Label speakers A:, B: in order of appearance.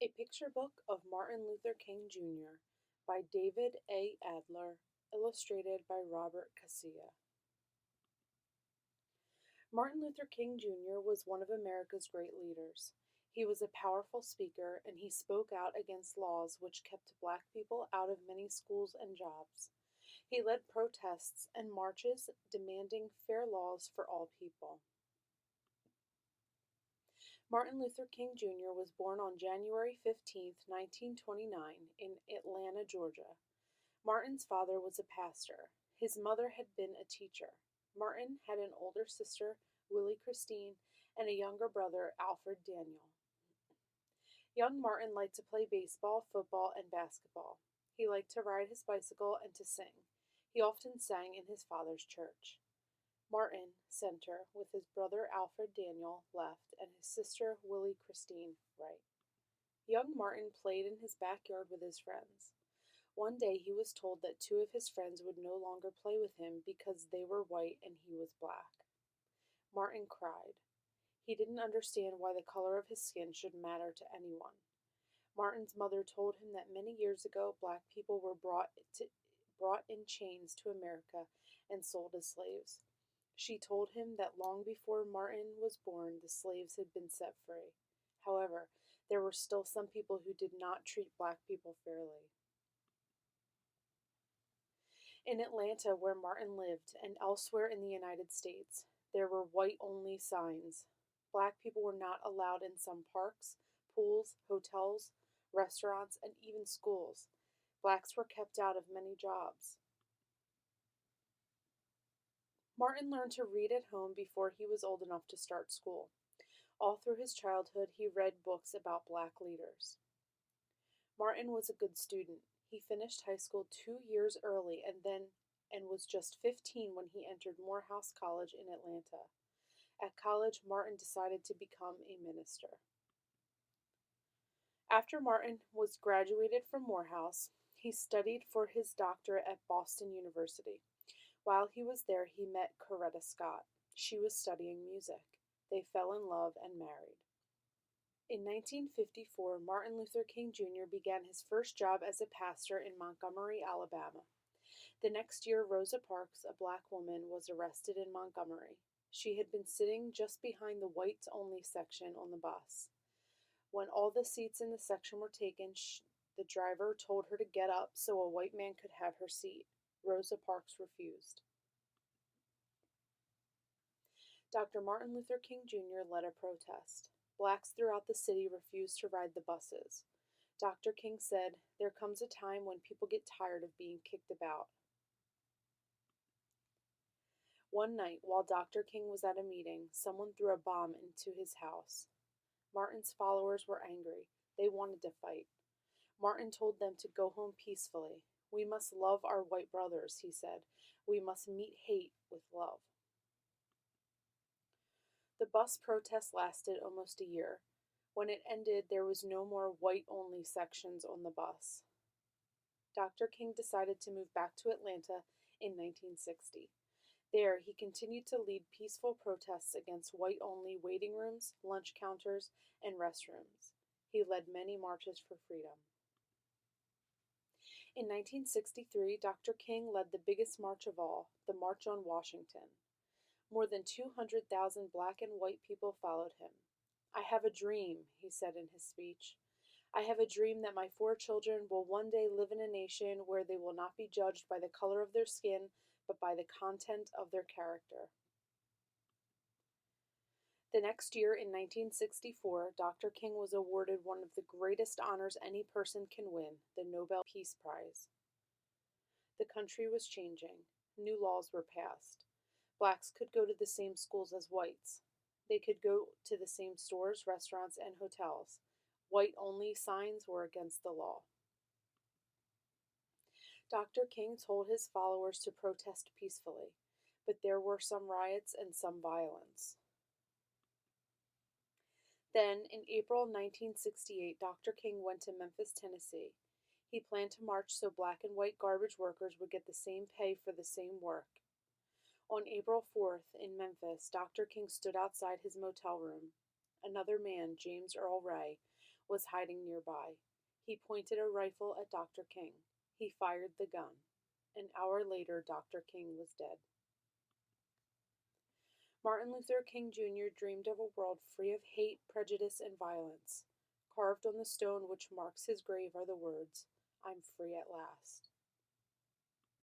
A: A Picture Book of Martin Luther King Jr. by David A. Adler, illustrated by Robert Casilla. Martin Luther King Jr. was one of America's great leaders. He was a powerful speaker, and he spoke out against laws which kept black people out of many schools and jobs. He led protests and marches demanding fair laws for all people. Martin Luther King Jr. was born on January 15, 1929, in Atlanta, Georgia. Martin's father was a pastor. His mother had been a teacher. Martin had an older sister, Willie Christine, and a younger brother, Alfred Daniel. Young Martin liked to play baseball, football, and basketball. He liked to ride his bicycle and to sing. He often sang in his father's church. Martin, center, with his brother Alfred Daniel, left, and his sister Willie Christine, right. Young Martin played in his backyard with his friends. One day he was told that two of his friends would no longer play with him because they were white and he was black. Martin cried. He didn't understand why the color of his skin should matter to anyone. Martin's mother told him that many years ago black people were brought in chains to America and sold as slaves. She told him that long before Martin was born, the slaves had been set free. However, there were still some people who did not treat black people fairly. In Atlanta, where Martin lived, and elsewhere in the United States, there were white-only signs. Black people were not allowed in some parks, pools, hotels, restaurants, and even schools. Blacks were kept out of many jobs. Martin learned to read at home before he was old enough to start school. All through his childhood, he read books about black leaders. Martin was a good student. He finished high school 2 years early and was just 15 when he entered Morehouse College in Atlanta. At college, Martin decided to become a minister. After Martin was graduated from Morehouse, he studied for his doctorate at Boston University. While he was there, he met Coretta Scott. She was studying music. They fell in love and married. In 1954, Martin Luther King Jr. began his first job as a pastor in Montgomery, Alabama. The next year, Rosa Parks, a black woman, was arrested in Montgomery. She had been sitting just behind the whites-only section on the bus. When all the seats in the section were taken, the driver told her to get up so a white man could have her seat. Rosa Parks refused. Dr. Martin Luther King Jr. led a protest. Blacks throughout the city refused to ride the buses. Dr. King said, "There comes a time when people get tired of being kicked about." One night, while Dr. King was at a meeting, someone threw a bomb into his house. Martin's followers were angry. They wanted to fight. Martin told them to go home peacefully. "We must love our white brothers," he said. "We must meet hate with love." The bus protest lasted almost a year. When it ended, there was no more white-only sections on the bus. Dr. King decided to move back to Atlanta in 1960. There, he continued to lead peaceful protests against white-only waiting rooms, lunch counters, and restrooms. He led many marches for freedom. In 1963, Dr. King led the biggest march of all, the March on Washington. More than 200,000 black and white people followed him. "I have a dream," he said in his speech. "I have a dream that my 4 children will one day live in a nation where they will not be judged by the color of their skin, but by the content of their character." The next year, in 1964, Dr. King was awarded one of the greatest honors any person can win, the Nobel Peace Prize. The country was changing. New laws were passed. Blacks could go to the same schools as whites. They could go to the same stores, restaurants, and hotels. White-only signs were against the law. Dr. King told his followers to protest peacefully, but there were some riots and some violence. Then, in April 1968, Dr. King went to Memphis, Tennessee. He planned to march so black and white garbage workers would get the same pay for the same work. On April 4th, in Memphis, Dr. King stood outside his motel room. Another man, James Earl Ray, was hiding nearby. He pointed a rifle at Dr. King. He fired the gun. An hour later, Dr. King was dead. Martin Luther King Jr. dreamed of a world free of hate, prejudice, and violence. Carved on the stone which marks his grave are the words, "I'm free at last."